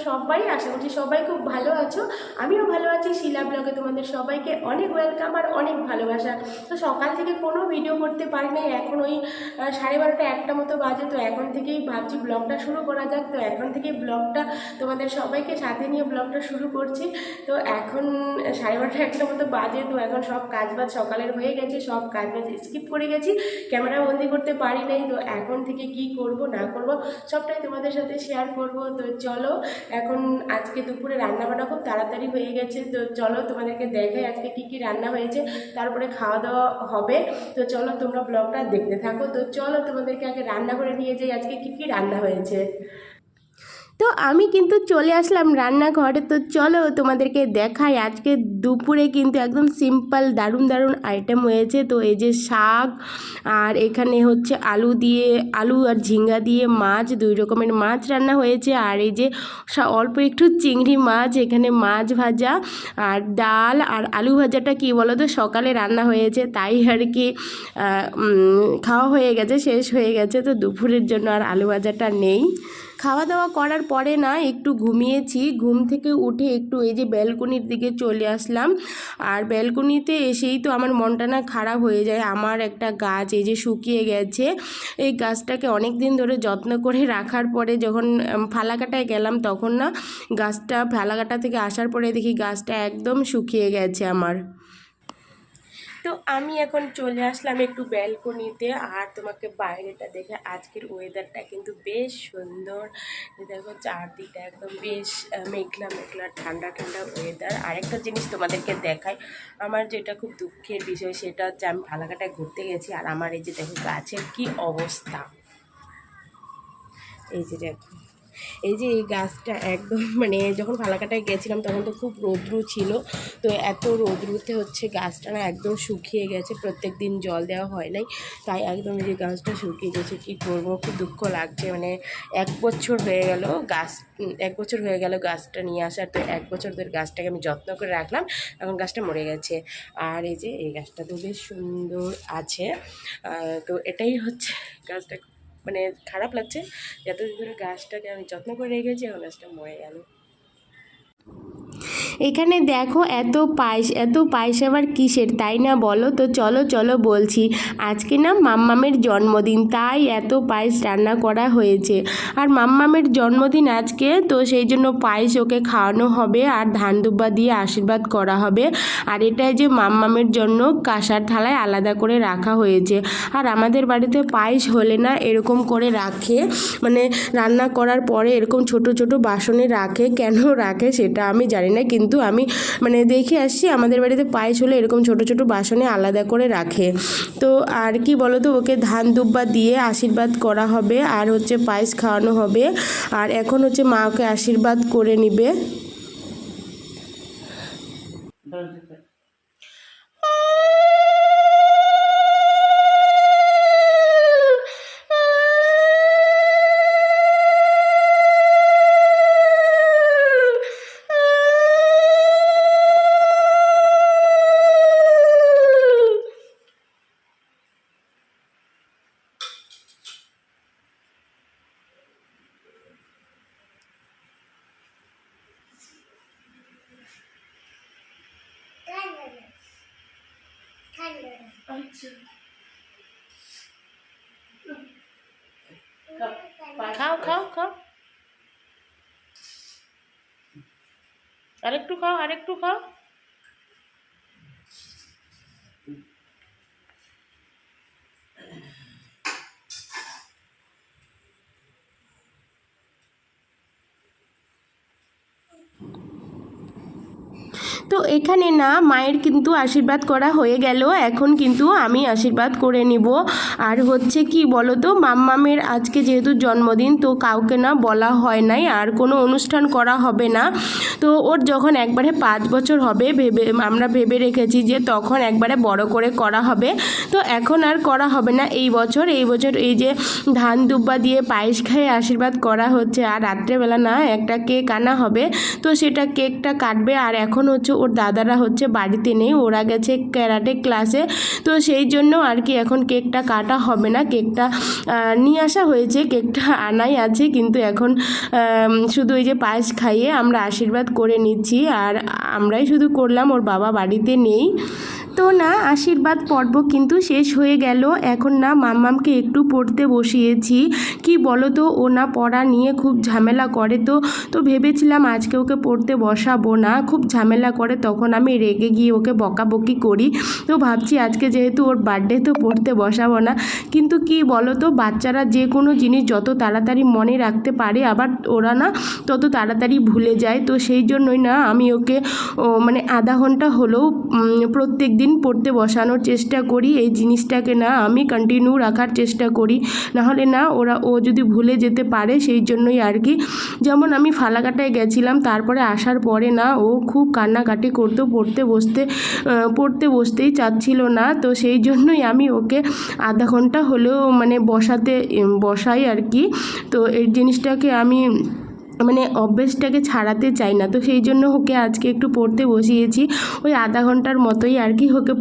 সবাই, আশা করছি সবাই খুব ভালো আছো, আমিও ভালো আছি। শিলা ব্লগে তোমাদের সবাইকে অনেক ওয়েলকাম আর অনেক ভালোবাসা। তো সকাল থেকে কোনো ভিডিও করতে পারি নাই, এখন ওই 12:30 একটা মতো বাজে। তো এখন থেকেই ভাবছি ব্লগটা শুরু করা যাক। তো এখন থেকেই ব্লগটা তোমাদের সবাইকে সাথে নিয়ে ব্লগটা শুরু করছি। তো এখন 12:30 একটা মতো বাজে। তো এখন সব কাজবাজ সকালের হয়ে গেছে, সব কাজবাজ স্কিপ করে গেছি, ক্যামেরা বন্দি করতে পারি নাই। তো এখন থেকে কি করব না করব সবটাই তোমাদের সাথে শেয়ার করব। তো চলো, এখন আজকে দুপুরে রান্নাবান্না খুব তাড়াতাড়ি হয়ে গেছে। তো চলো তোমাদেরকে দেখাই আজকে কি কি রান্না হয়েছে, তারপরে খাওয়া দাওয়া হবে। তো চলো তোমরা ব্লগটা দেখতে থাকো। তো চলো তোমাদেরকে আগে রান্না করে নিয়ে যাই আজকে কি কি রান্না হয়েছে। তো আমি কিন্তু চলে আসলাম রান্নাঘরে। তো চলো তোমাদেরকে দেখাই আজকে দুপুরে কিন্তু একদম সিম্পল দারুণ দারুণ আইটেম হয়েছে। তো এই যে শাক, আর এখানে হচ্ছে আলু আর ঝিঙ্গা দিয়ে মাছ, 2 রকমের মাছ রান্না হয়েছে। আর এই যে অল্প একটু চিংড়ি মাছ, এখানে মাছ ভাজা আর ডাল আর আলু ভাজাটা কি বলো তো সকালে রান্না হয়েছে, তাই আর কি খাওয়া হয়ে গেছে, শেষ হয়ে গেছে। তো দুপুরের জন্য আর আলু ভাজাটা নেই। খাওয়া দাওয়া করার পরে না একটু ঘুমিয়েছি, ঘুম থেকে উঠে একটু এই যে ব্যালকনির দিকে চলে আসলাম। আর ব্যালকনিতে এসেই তো আমার মনটা না খারাপ হয়ে যায়। আমার একটা গাছ এই যে শুকিয়ে গেছে, এই গাছটাকে অনেক দিন ধরে যত্ন করে রাখার পরে যখন ফালাকাটায় গেলাম তখন না গাছটা, ফালাকাটা থেকে আসার পরে দেখি গাছটা একদম শুকিয়ে গেছে আমার। তো আমি এখন চলে আসলাম একটু ব্যালকনিতে, আর তোমাকে বাইরেটা দেখে, আজকের ওয়েদারটা কিন্তু বেশ সুন্দর। দেখো চারদিকটা একদম বেশ মেঘলা মেঘলা ঠান্ডা ঠান্ডা ওয়েদার। আরেকটা জিনিস তোমাদেরকে দেখাই, আমার যেটা খুব দুঃখের বিষয় সেটা হচ্ছে আমি ফালাকাটায় ঘুরতে গেছি আর আমার এই যে দেখো গাছের কি অবস্থা। এই যে দেখো, এই যে এই গাছটা একদম মানে যখন ফালাকাটায় গেছিলাম তখন তো খুব রৌদ্রু ছিল। তো এত রৌদ্রুতে হচ্ছে গাছটা না একদম শুকিয়ে গেছে, প্রত্যেক দিন জল দেওয়া হয় নাই, তাই একদম এই যে গাছটা শুকিয়ে গেছে। কী করবো, খুব দুঃখ লাগছে। মানে 1 বছর হয়ে গেল গাছ, 1 বছর হয়ে গেল গাছটা নিয়ে আসার। তো 1 বছর ধরে গাছটাকে আমি যত্ন করে রাখলাম, এখন গাছটা মরে গেছে। আর এই যে এই গাছটা তো বেশ সুন্দর আছে। তো এটাই হচ্ছে গাছটা, মানে খারাপ লাগছে এতদিন ধরে গাছটাকে আমি যত্ন করে রেখেছি, এখন গাছটা মরে গেল। এখানে দেখো এত পায়েস আবার কিসের, তাই না বলো? তো চলো চলো বলছি, আজকে না মাম্মামের জন্মদিন, তাই এত পায়েস রান্না করা হয়েছে। আর মাম্মামের জন্মদিন আজকে, তো সেই জন্য পায়েস ওকে খাওয়ানো হবে আর ধান দুব্বা দিয়ে আশীর্বাদ করা হবে। আর এটাই যে মাম্মামের জন্য কাঁসার থালায় আলাদা করে রাখা হয়েছে। আর আমাদের বাড়িতে পায়েস হলে না এরকম করে রাখে, মানে রান্না করার পরে এরকম ছোট ছোট বাসনে রাখে। কেন রাখে সেটা আমি জানি না, কিন্তু আমি মানে দেখে আসছি আমাদের বাড়িতে পায়েস হলে এরকম ছোট ছোট বাসনে আলাদা করে রাখে। তো আর কি বলো তো, ওকে ধান দুব্বা দিয়ে আশীর্বাদ করা হবে আর হচ্ছে পায়েস খাওয়ানো হবে। আর এখন হচ্ছে মা ওকে আশীর্বাদ করে নিবে। খাও খাও খাও, আরেকটু খাও, আরেকটু খাও। তো এখানে না মায়ের কিন্তু আশীর্বাদ করা হয়ে গেল, এখন কিন্তু আমি আশীর্বাদ করে নিব। আর হচ্ছে কি বলো তো, মাম্মামের আজকে যেহেতু জন্মদিন, তো কাউকে না বলা হয় নাই, আর কোনো অনুষ্ঠান করা হবে না। তো ওর যখন একবারে 5 বছর হবে আমরা ভেবে রেখেছি যে তখন একবারে বড় করে করা হবে। তো এখন আর করা হবে না এই বছর এই যে ধান দুব্বা দিয়ে পায়েস খেয়ে আশীর্বাদ করা হচ্ছে। আর রাত্রেবেলা না একটা কেক আনা হবে, তো সেটা কেকটা কাটবে। আর এখন হচ্ছে ওর দাদারা হচ্ছে বাড়িতে নেই, ওরা গেছে ক্যারাটে ক্লাসে। তো সেই জন্য আর কি এখন কেকটা কাটা হবে না, কেকটা নিয়ে আসা হয়েছে, কেকটা আনাই আছে, কিন্তু এখন শুধু এই যে পায়েস খাইয়ে আমরা আশীর্বাদ করে নিচ্ছি, আর আমরাই শুধু করলাম, ওর বাবা বাড়িতে নেই। তো না আশীর্বাদ পর্ব কিন্তু শেষ হয়ে গেল। এখন না মাম্মামকে একটু পড়তে বসিয়েছি। কি বলো তো, ও না পড়া নিয়ে খুব ঝামেলা করে, তো ভেবেছিলাম আজকে ওকে পড়তে বসাবো না, খুব ঝামেলা করে, তখন আমি রেগে গিয়ে ওকে বকাবকি করি। তো ভাবছি আজকে যেহেতু ওর বার্থডে, তো পড়তে বসাবো না। কিন্তু কি বলো তো, বাচ্চারা যে কোনো জিনিস যত তাড়াতাড়ি মনে রাখতে পারে, আবার ওরা না তত তাড়াতাড়ি ভুলে যায়। তো সেই জন্যই না আমি ওকে মানে আধা ঘন্টা হলেও প্রত্যেক দিন পড়তে বসানোর চেষ্টা করি। এই জিনিসটাকে না আমি কন্টিনিউ রাখার চেষ্টা করি, নাহলে না ও যদি ভুলে যেতে পারে। সেই জন্যই আর কি, যেমন আমি ফালাকাটায় গেছিলাম, তারপরে আসার পরে না ও খুব কান্নাকাটি করতো, পড়তে বসতেই চাচ্ছিল না। তো সেই জন্যই আমি ওকে আধা ঘন্টা হলেও মানে বসাই আর কি। তো এই জিনিসটাকে আমি মানে অভ্যেসটাকে ছাড়াতে চাই না। তো সেই জন্য ওকে আজকে একটু পড়তে বসিয়েছি, ওই আধা ঘন্টার মতোই আর কি ওকে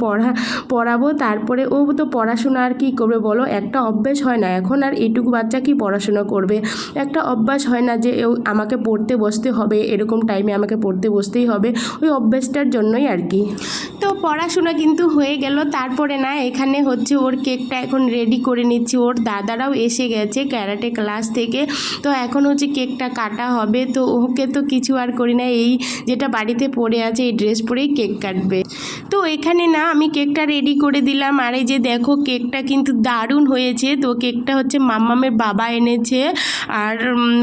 পড়াবো। তারপরে ও তো পড়াশোনা আর কি করবে বলো, একটা অভ্যেস হয় না, এখন আর এটুকু বাচ্চা কি পড়াশোনা করবে, একটা অভ্যাস হয় না যে আমাকে পড়তে বসতে হবে, এরকম টাইমে আমাকে পড়তে বসতেই হবে, ওই অভ্যেসটার জন্যই আর কি। তো পড়াশোনা কিন্তু হয়ে গেল। তারপরে না এখানে হচ্ছে ওর কেকটা এখন রেডি করে নিচ্ছি, ওর দাদারাও এসে গেছে ক্যারাটে ক্লাস থেকে। তো এখন হচ্ছে কেকটা কাটা হবে। তো ওকে তো কিছু আর করি না, এই যেটা বাড়িতে পড়ে আছে এই ড্রেস পরেই কেক কাটবে। তো এখানে না আমি কেকটা রেডি করে দিলাম, আর এই যে দেখো কেকটা কিন্তু দারুণ হয়েছে। তো কেকটা হচ্ছে মাম্মামের বাবা এনেছে, আর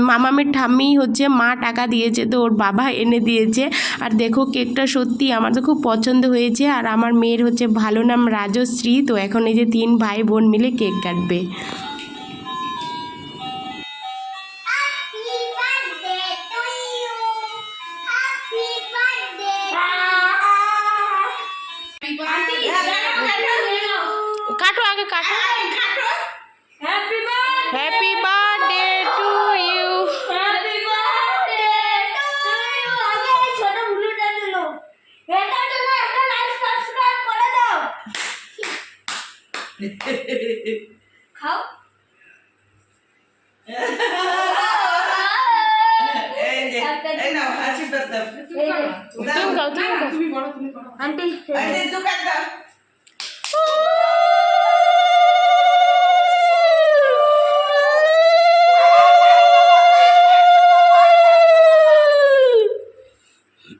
মাম্মামের ঠাম্মি হচ্ছে মা টাকা দিয়েছে, তো ওর বাবা এনে দিয়েছে। আর দেখো কেকটা সত্যি আমার তো খুব পছন্দ হয়েছে। আর আমার মেয়ের হচ্ছে ভালো নাম রাজশ্রী। তো এখন এই যে 3 ভাই বোন মিলে কেক কাটবে। কাটো আগে কাটো। Happy birthday to you. Happy birthday to you. আগে ছোট ব্লুটা দিল, এটার জন্য একটা লাইক সাবস্ক্রাইব করে দাও। খাও। এই নাও আশীর্বাদ দাও। তুমি খাও। আন্টি দোকান দাও।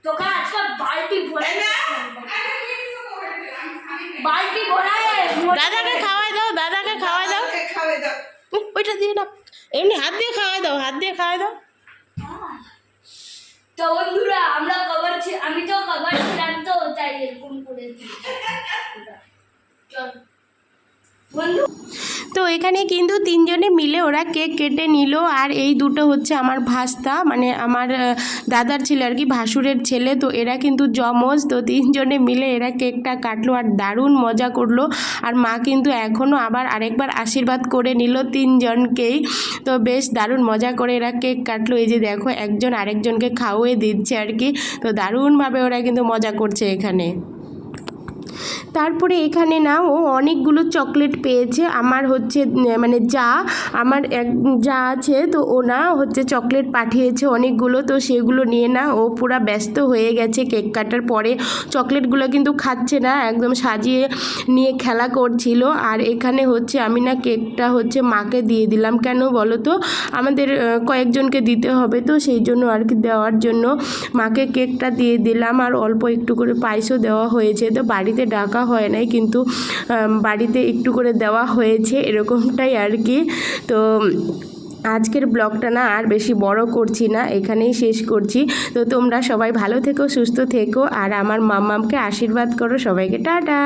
তোকে আজকে বালতি ভরে দাদাকে খাওয়াই দাও, খাওয়াই দাও। ওইটা দিয়ে দাও, এমনি হাত দিয়ে খাওয়াই দাও। তো বন্ধুরা আমি তো কভার ছিলাম, তো তাই এরকম করেছি। চল বন্ধু। তো এখানে কিন্তু 3 জনে মিলে ওরা কেক কেটে নিল। আর এই দুটো হচ্ছে আমার ভাস্তা, মানে আমার দাদার ছেলে আর কি, ভাসুরের ছেলে। তো এরা কিন্তু যমজ। তো 3 জনে মিলে এরা কেকটা কাটলো আর দারুণ মজা করলো। আর মা কিন্তু এখনও আবার আরেকবার আশীর্বাদ করে নিল 3 জনকেই। তো বেশ দারুণ মজা করে এরা কেক কাটলো। এই যে দেখো একজন আরেকজনকে খাওয়িয়ে দিচ্ছে আর কি। তো দারুণভাবে ওরা কিন্তু মজা করছে এখানে। তারপরে এখানে না ও অনেকগুলো চকলেট পেয়েছে। আমার হচ্ছে মানে আমার এক যা আছে, তো ও না হচ্ছে চকলেট পাঠিয়েছে অনেকগুলো। তো সেগুলো নিয়ে না ও পুরা ব্যস্ত হয়ে গেছে। কেক কাটার পরে চকলেটগুলো কিন্তু খাচ্ছে না, একদম সাজিয়ে নিয়ে খেলা করছিল। আর এখানে হচ্ছে আমি না কেকটা হচ্ছে মাকে দিয়ে দিলাম। কেন বলো তো, আমাদের কয়েকজনকে দিতে হবে, তো সেই জন্য আর কি দেওয়ার জন্য মাকে কেকটা দিয়ে দিলাম। আর অল্প একটু করে পায়েসও দেওয়া হয়েছে। তো বাড়িতে ডাকা হয় নাই, কিন্তু বাড়িতে একটু করে দেওয়া হয়েছে, এরকমটাই আর কি। তো আজকের ব্লগটা না আর বেশি বড় করছি না, এখানেই শেষ করছি। তো তোমরা সবাই ভালো থেকো, সুস্থ থেকো, আর আমার মাম্মামকে আশীর্বাদ করো। সবাইকে টাটা।